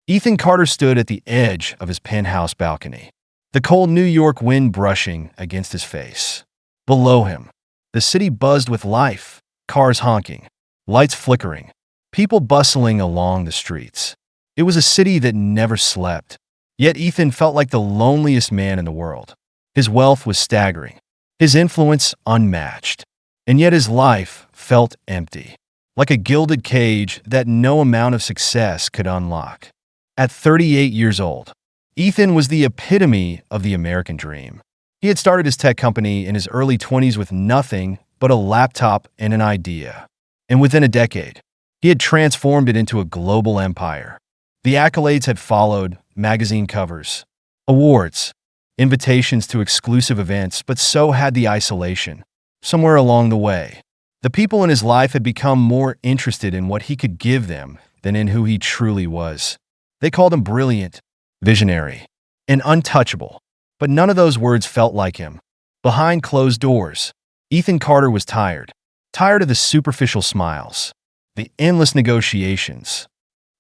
Ethan Carter stood at the edge of his penthouse balcony, the cold New York wind brushing against his face. Below him, the city buzzed with life, cars honking, lights flickering, people bustling along the streets. It was a city that never slept. Yet Ethan felt like the loneliest man in the world. His wealth was staggering, his influence unmatched, and yet his life felt empty, like a gilded cage that no amount of success could unlock. At 38 years old, Ethan was the epitome of the American dream. He had started his tech company in his early 20s with nothing but a laptop and an idea. And within a decade, he had transformed it into a global empire. The accolades had followed: magazine covers, awards, invitations to exclusive events, but so had the isolation. Somewhere along the way, the people in his life had become more interested in what he could give them than in who he truly was. They called him brilliant, visionary, and untouchable, but none of those words felt like him. Behind closed doors, Ethan Carter was tired of the superficial smiles, the endless negotiations,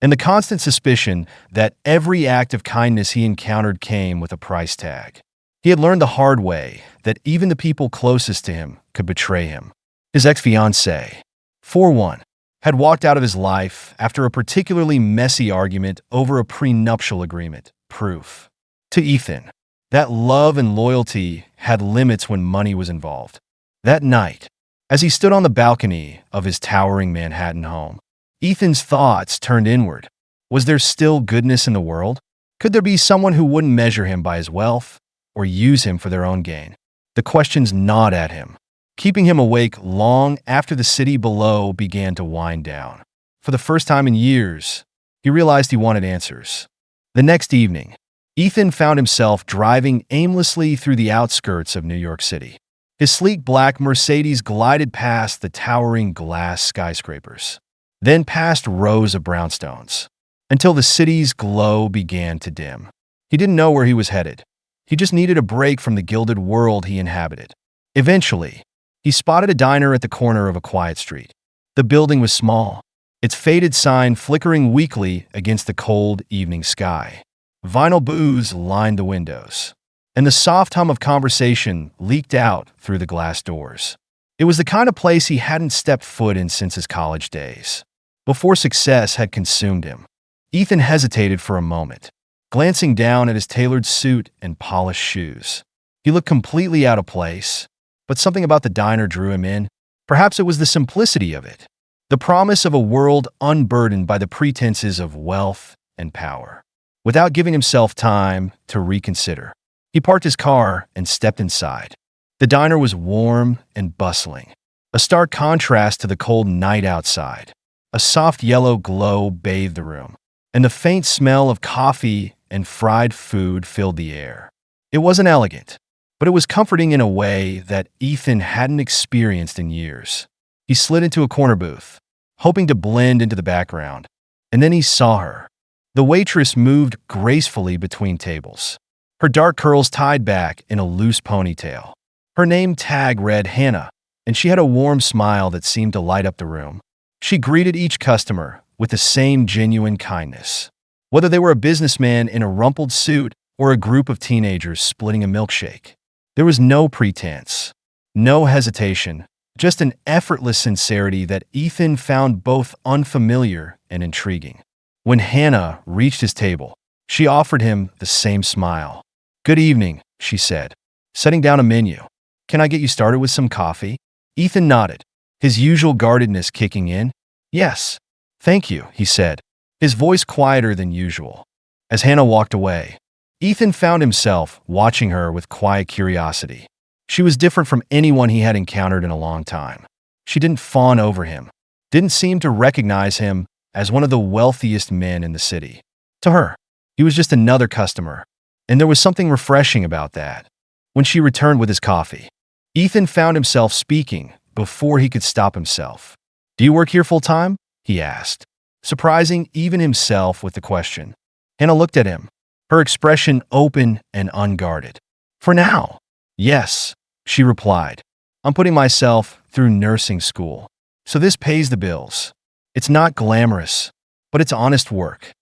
and the constant suspicion that every act of kindness he encountered came with a price tag. He had learned the hard way that even the people closest to him could betray him. His ex-fiancée, for one, had walked out of his life after a particularly messy argument over a prenuptial agreement. Proof to Ethan that love and loyalty had limits when money was involved. That night, as he stood on the balcony of his towering Manhattan home, Ethan's thoughts turned inward. Was there still goodness in the world? Could there be someone who wouldn't measure him by his wealth or use him for their own gain? The questions gnawed at him, keeping him awake long after the city below began to wind down. For the first time in years, he realized he wanted answers. The next evening, Ethan found himself driving aimlessly through the outskirts of New York City. His sleek black Mercedes glided past the towering glass skyscrapers, then past rows of brownstones, until the city's glow began to dim. He didn't know where he was headed. He just needed a break from the gilded world he inhabited. Eventually, he spotted a diner at the corner of a quiet street. The building was small, its faded sign flickering weakly against the cold evening sky. Vinyl booths lined the windows, and the soft hum of conversation leaked out through the glass doors. It was the kind of place he hadn't stepped foot in since his college days. Before success had consumed him, Ethan hesitated for a moment, glancing down at his tailored suit and polished shoes. He looked completely out of place, but something about the diner drew him in. Perhaps it was the simplicity of it, the promise of a world unburdened by the pretenses of wealth and power. Without giving himself time to reconsider, he parked his car and stepped inside. The diner was warm and bustling, a stark contrast to the cold night outside. A soft yellow glow bathed the room, and the faint smell of coffee and fried food filled the air. It wasn't elegant, but it was comforting in a way that Ethan hadn't experienced in years. He slid into a corner booth, hoping to blend into the background, and then he saw her. The waitress moved gracefully between tables, her dark curls tied back in a loose ponytail. Her name tag read Hannah, and she had a warm smile that seemed to light up the room. She greeted each customer with the same genuine kindness, whether they were a businessman in a rumpled suit or a group of teenagers splitting a milkshake. There was no pretense, no hesitation, just an effortless sincerity that Ethan found both unfamiliar and intriguing. When Hannah reached his table, she offered him the same smile. "Good evening," she said, setting down a menu. "Can I get you started with some coffee?" Ethan nodded, his usual guardedness kicking in. "Yes, thank you," he said, his voice quieter than usual. As Hannah walked away, Ethan found himself watching her with quiet curiosity. She was different from anyone he had encountered in a long time. She didn't fawn over him, didn't seem to recognize him as one of the wealthiest men in the city. To her, he was just another customer, and there was something refreshing about that. When she returned with his coffee, Ethan found himself speaking before he could stop himself. "Do you work here full-time?" he asked, surprising even himself with the question. Hannah looked at him, her expression open and unguarded. "For now, yes," she replied. "I'm putting myself through nursing school, so this pays the bills. It's not glamorous, but it's honest work."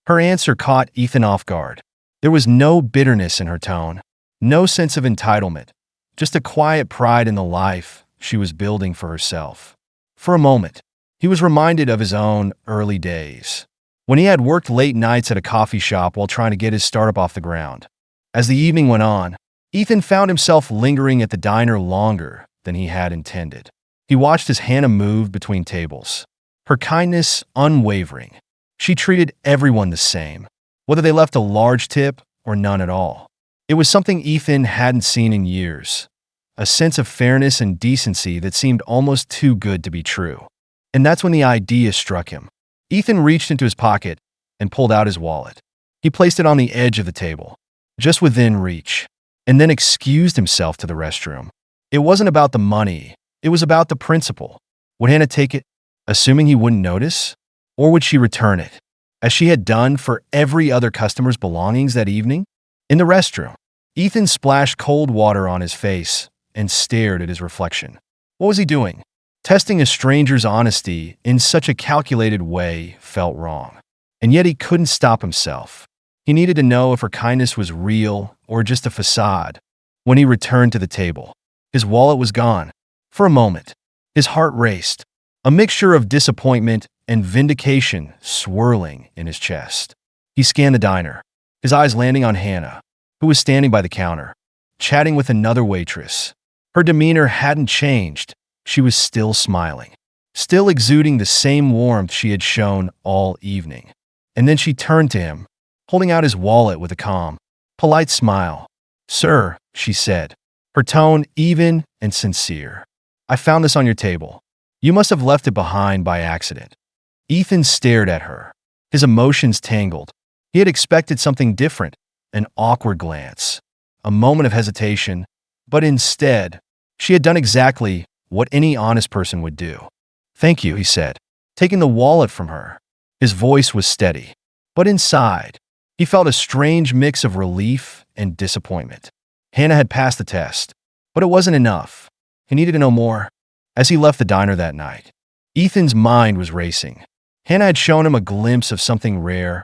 Her answer caught Ethan off guard. There was no bitterness in her tone, no sense of entitlement, just a quiet pride in the life she was building for herself. For a moment, he was reminded of his own early days, when he had worked late nights at a coffee shop while trying to get his startup off the ground. As the evening went on, Ethan found himself lingering at the diner longer than he had intended. He watched as Hannah moved between tables, her kindness unwavering. She treated everyone the same, whether they left a large tip or none at all. It was something Ethan hadn't seen in years, a sense of fairness and decency that seemed almost too good to be true. And that's when the idea struck him. Ethan reached into his pocket and pulled out his wallet. He placed it on the edge of the table, just within reach, and then excused himself to the restroom. It wasn't about the money, it was about the principle. Would Hannah take it, assuming he wouldn't notice? Or would she return it, as she had done for every other customer's belongings that evening? In the restroom, Ethan splashed cold water on his face and stared at his reflection. What was he doing? Testing a stranger's honesty in such a calculated way felt wrong. And yet he couldn't stop himself. He needed to know if her kindness was real or just a facade. When he returned to the table, his wallet was gone. For a moment, his heart raced, a mixture of disappointment and vindication swirling in his chest. He scanned the diner, his eyes landing on Hannah, who was standing by the counter, chatting with another waitress. Her demeanor hadn't changed. She was still smiling, still exuding the same warmth she had shown all evening. And then she turned to him, holding out his wallet with a calm, polite smile. "Sir," she said, her tone even and sincere. "I found this on your table. You must have left it behind by accident." Ethan stared at her, his emotions tangled. He had expected something different, an awkward glance, a moment of hesitation, but instead, she had done exactly what any honest person would do. "Thank you," he said, taking the wallet from her. His voice was steady, but inside, he felt a strange mix of relief and disappointment. Hannah had passed the test, but it wasn't enough. He needed to know more. As he left the diner that night, Ethan's mind was racing. Hannah had shown him a glimpse of something rare,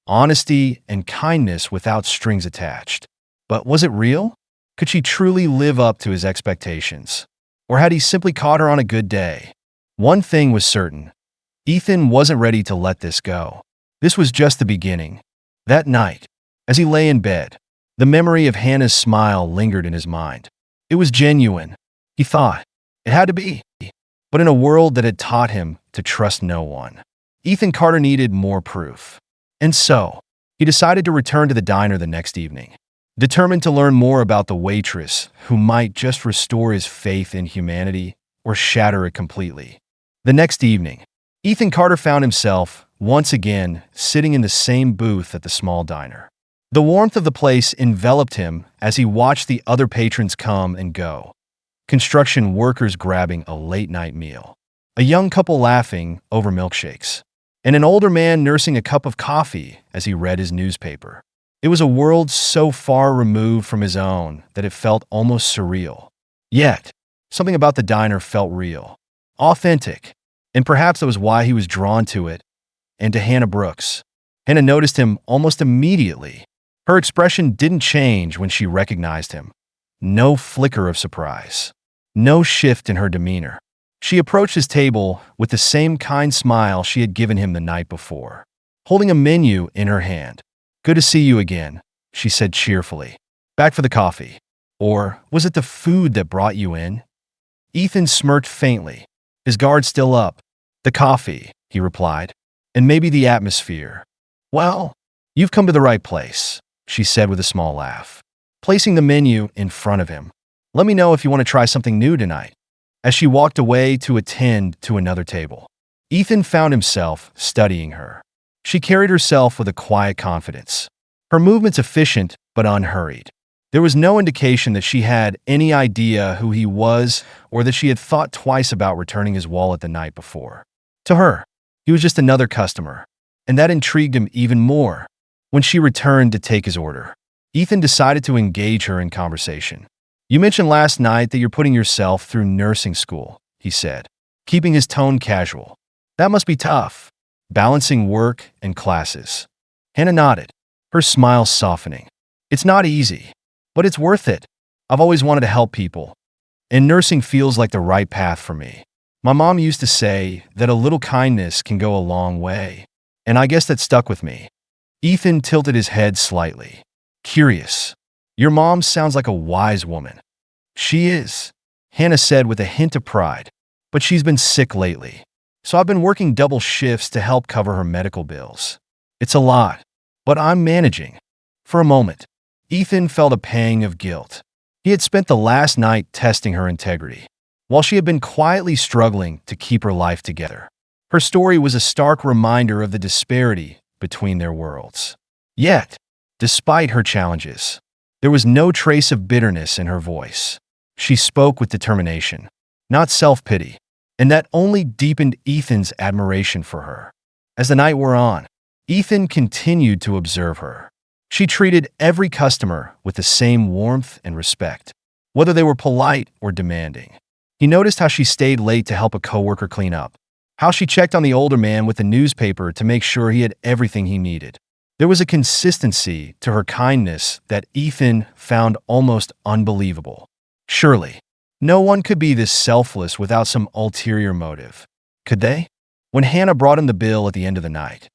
honesty and kindness without strings attached. But was it real? Could she truly live up to his expectations? Or had he simply caught her on a good day? One thing was certain. Ethan wasn't ready to let this go. This was just the beginning. That night, as he lay in bed, the memory of Hannah's smile lingered in his mind. It was genuine, he thought. It had to be. But in a world that had taught him to trust no one, Ethan Carter needed more proof. And so, he decided to return to the diner the next evening, determined to learn more about the waitress who might just restore his faith in humanity or shatter it completely. The next evening, Ethan Carter found himself, once again, sitting in the same booth at the small diner. The warmth of the place enveloped him as he watched the other patrons come and go. Construction workers grabbing a late-night meal, a young couple laughing over milkshakes, and an older man nursing a cup of coffee as he read his newspaper. It was a world so far removed from his own that it felt almost surreal. Yet, something about the diner felt real, authentic, and perhaps that was why he was drawn to it and to Hannah Brooks. Hannah noticed him almost immediately. Her expression didn't change when she recognized him. No flicker of surprise, no shift in her demeanor. She approached his table with the same kind smile she had given him the night before, holding a menu in her hand. "Good to see you again," she said cheerfully. "Back for the coffee? Or was it the food that brought you in?" Ethan smirked faintly, his guard still up. "The coffee," he replied, "and maybe the atmosphere." "Well, you've come to the right place," she said with a small laugh, placing the menu in front of him. "Let me know if you want to try something new tonight." As she walked away to attend to another table, Ethan found himself studying her. She carried herself with a quiet confidence, her movements efficient but unhurried. There was no indication that she had any idea who he was or that she had thought twice about returning his wallet the night before. To her, he was just another customer, and that intrigued him even more. When she returned to take his order, Ethan decided to engage her in conversation. "You mentioned last night that you're putting yourself through nursing school," he said, keeping his tone casual. "That must be tough, balancing work and classes." Hannah nodded, her smile softening. It's not easy, but it's worth it. I've always wanted to help people, and nursing feels like the right path for me. My mom used to say that a little kindness can go a long way, and I guess that stuck with me. Ethan tilted his head slightly. Curious. Your mom sounds like a wise woman. She is, Hannah said with a hint of pride, but she's been sick lately, so I've been working double shifts to help cover her medical bills. It's a lot, but I'm managing. For a moment, Ethan felt a pang of guilt. He had spent the last night testing her integrity, while she had been quietly struggling to keep her life together. Her story was a stark reminder of the disparity between their worlds. Yet, despite her challenges, there was no trace of bitterness in her voice. She spoke with determination, not self-pity, and that only deepened Ethan's admiration for her. As the night wore on, Ethan continued to observe her. She treated every customer with the same warmth and respect, whether they were polite or demanding. He noticed how she stayed late to help a coworker clean up, how she checked on the older man with the newspaper to make sure he had everything he needed. There was a consistency to her kindness that Ethan found almost unbelievable. Surely, no one could be this selfless without some ulterior motive. Could they? When Hannah brought him the bill at the end of the night,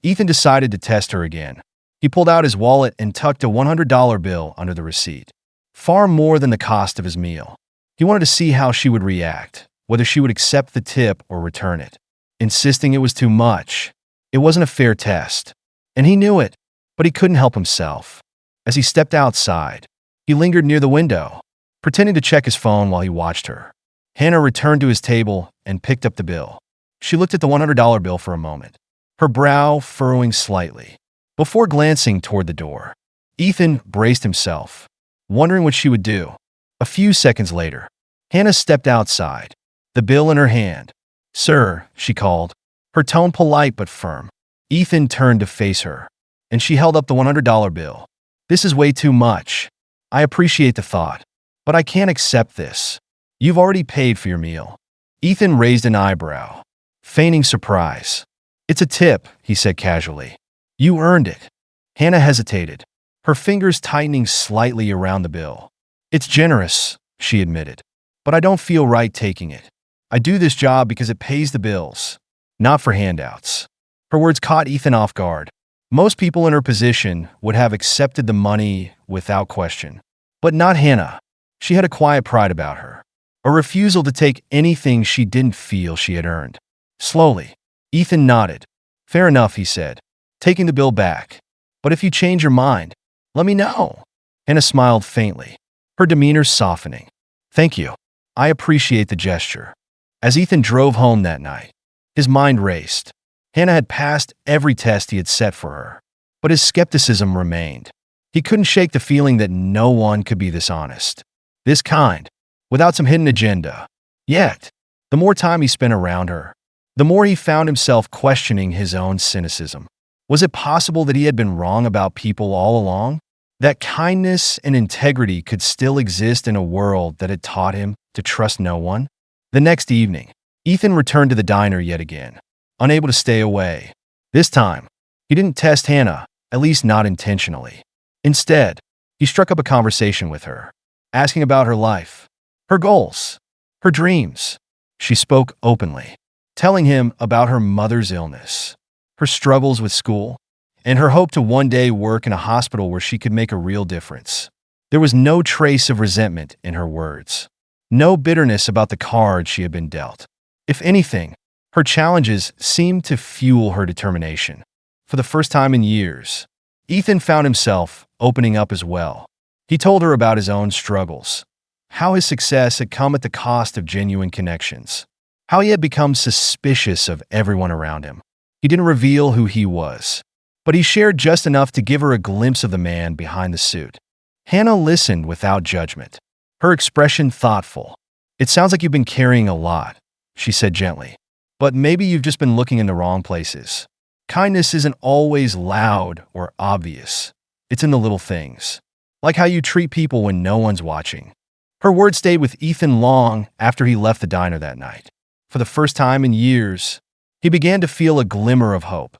Ethan decided to test her again. He pulled out his wallet and tucked a $100 bill under the receipt, far more than the cost of his meal. He wanted to see how she would react, whether she would accept the tip or return it. Insisting it was too much, it wasn't a fair test, and he knew it, but he couldn't help himself. As he stepped outside, he lingered near the window, pretending to check his phone while he watched her. Hannah returned to his table and picked up the bill. She looked at the $100 bill for a moment, her brow furrowing slightly. Before glancing toward the door, Ethan braced himself, wondering what she would do. A few seconds later, Hannah stepped outside, the bill in her hand. "Sir," she called, her tone polite but firm. Ethan turned to face her, and she held up the $100 bill. "This is way too much. I appreciate the thought, but I can't accept this. You've already paid for your meal." Ethan raised an eyebrow, feigning surprise. "It's a tip," he said casually. "You earned it." Hannah hesitated, her fingers tightening slightly around the bill. "It's generous," she admitted, "but I don't feel right taking it. I do this job because it pays the bills, not for handouts." Her words caught Ethan off guard. Most people in her position would have accepted the money without question, but not Hannah. She had a quiet pride about her, a refusal to take anything she didn't feel she had earned. Slowly, Ethan nodded. "Fair enough," he said, taking the bill back. "But if you change your mind, let me know." Hannah smiled faintly, her demeanor softening. "Thank you. I appreciate the gesture." As Ethan drove home that night, his mind raced. Hannah had passed every test he had set for her, but his skepticism remained. He couldn't shake the feeling that no one could be this honest, this kind, without some hidden agenda. Yet, the more time he spent around her, the more he found himself questioning his own cynicism. Was it possible that he had been wrong about people all along? That kindness and integrity could still exist in a world that had taught him to trust no one? The next evening, Ethan returned to the diner yet again, unable to stay away. This time, he didn't test Hannah, at least not intentionally. Instead, he struck up a conversation with her, asking about her life, her goals, her dreams. She spoke openly, telling him about her mother's illness, her struggles with school, and her hope to one day work in a hospital where she could make a real difference. There was no trace of resentment in her words, no bitterness about the cards she had been dealt. If anything, her challenges seemed to fuel her determination. For the first time in years, Ethan found himself opening up as well. He told her about his own struggles, how his success had come at the cost of genuine connections, how he had become suspicious of everyone around him. He didn't reveal who he was, but he shared just enough to give her a glimpse of the man behind the suit. Hannah listened without judgment, her expression thoughtful. "It sounds like you've been carrying a lot," she said gently, "but maybe you've just been looking in the wrong places. Kindness isn't always loud or obvious. It's in the little things, like how you treat people when no one's watching." Her words stayed with Ethan long after he left the diner that night. For the first time in years, he began to feel a glimmer of hope,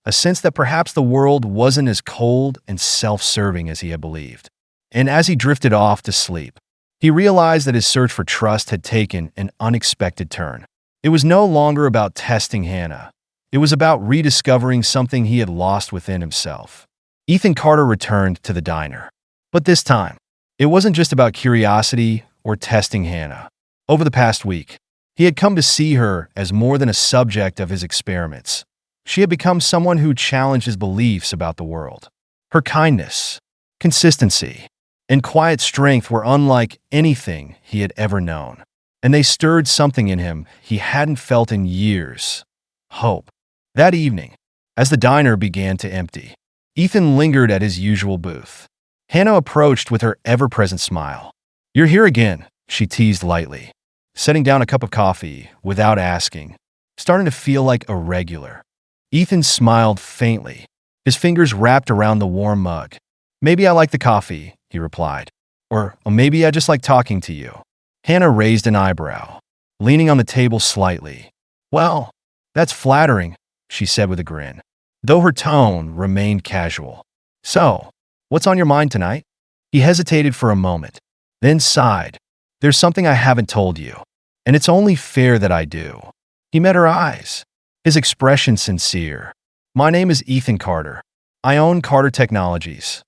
a sense that perhaps the world wasn't as cold and self-serving as he had believed. And as he drifted off to sleep, he realized that his search for trust had taken an unexpected turn. It was no longer about testing Hannah. It was about rediscovering something he had lost within himself. Ethan Carter returned to the diner. But this time, it wasn't just about curiosity or testing Hannah. Over the past week, he had come to see her as more than a subject of his experiments. She had become someone who challenged his beliefs about the world. Her kindness, consistency, and quiet strength were unlike anything he had ever known, and they stirred something in him he hadn't felt in years: hope. That evening, as the diner began to empty, Ethan lingered at his usual booth. Hannah approached with her ever-present smile. "You're here again," she teased lightly, setting down a cup of coffee without asking, starting to feel like a regular. Ethan smiled faintly, his fingers wrapped around the warm mug. "Maybe I like the coffee," he replied. Or maybe I just like talking to you." Hannah raised an eyebrow, leaning on the table slightly. "Well, that's flattering," she said with a grin, though her tone remained casual. "So, what's on your mind tonight?" He hesitated for a moment, then sighed. "There's something I haven't told you, and it's only fair that I do." He met her eyes, his expression sincere. "My name is Ethan Carter. I own Carter Technologies."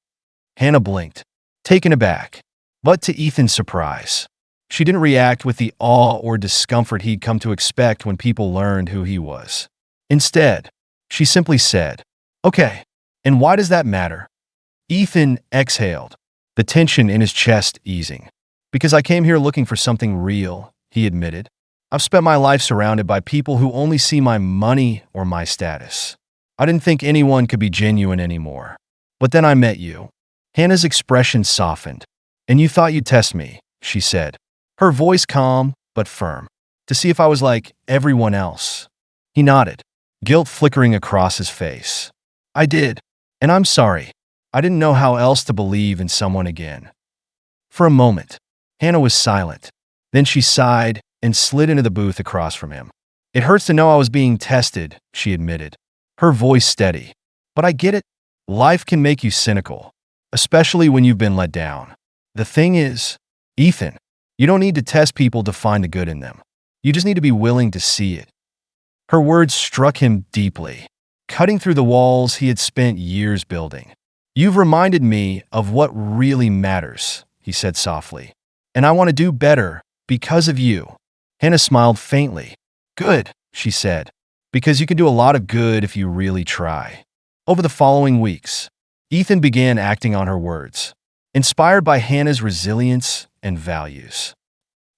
Hannah blinked, taken aback. But to Ethan's surprise, she didn't react with the awe or discomfort he'd come to expect when people learned who he was. Instead, she simply said, "Okay, and why does that matter?" Ethan exhaled, the tension in his chest easing. "Because I came here looking for something real," he admitted. "I've spent my life surrounded by people who only see my money or my status. I didn't think anyone could be genuine anymore. But then I met you." Hannah's expression softened. "And you thought you'd test me," she said, her voice calm but firm, "to see if I was like everyone else." He nodded, guilt flickering across his face. "I did, and I'm sorry. I didn't know how else to believe in someone again." For a moment, Hannah was silent. Then she sighed and slid into the booth across from him. "It hurts to know I was being tested," she admitted, her voice steady. "But I get it. Life can make you cynical, especially when you've been let down. The thing is, Ethan, you don't need to test people to find the good in them. You just need to be willing to see it." Her words struck him deeply, cutting through the walls he had spent years building. "You've reminded me of what really matters," he said softly. "And I want to do better because of you." Hannah smiled faintly. "Good," she said, "because you can do a lot of good if you really try." Over the following weeks, Ethan began acting on her words, inspired by Hannah's resilience and values.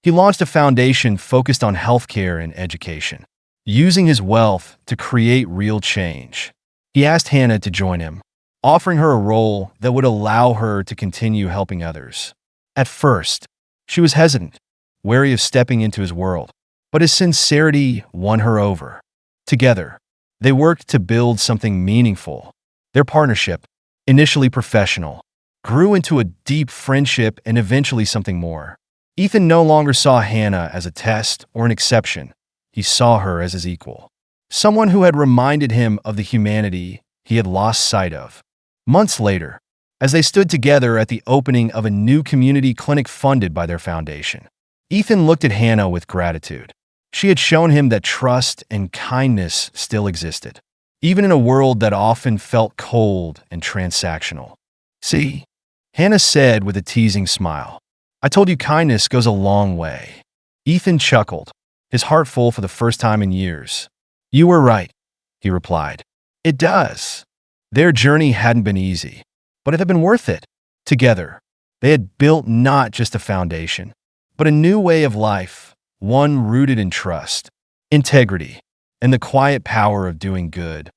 He launched a foundation focused on healthcare and education, using his wealth to create real change. He asked Hannah to join him, offering her a role that would allow her to continue helping others. At first, she was hesitant, wary of stepping into his world, but his sincerity won her over. Together, they worked to build something meaningful. Their partnership, initially professional, grew into a deep friendship and eventually something more. Ethan no longer saw Hannah as a test or an exception. He saw her as his equal, someone who had reminded him of the humanity he had lost sight of. Months later, as they stood together at the opening of a new community clinic funded by their foundation, Ethan looked at Hannah with gratitude. She had shown him that trust and kindness still existed, even in a world that often felt cold and transactional. "See," Hannah said with a teasing smile, "I told you kindness goes a long way." Ethan chuckled, his heart full for the first time in years. "You were right," he replied. "It does." Their journey hadn't been easy, but it had been worth it. Together, they had built not just a foundation, but a new way of life, one rooted in trust, integrity, and the quiet power of doing good,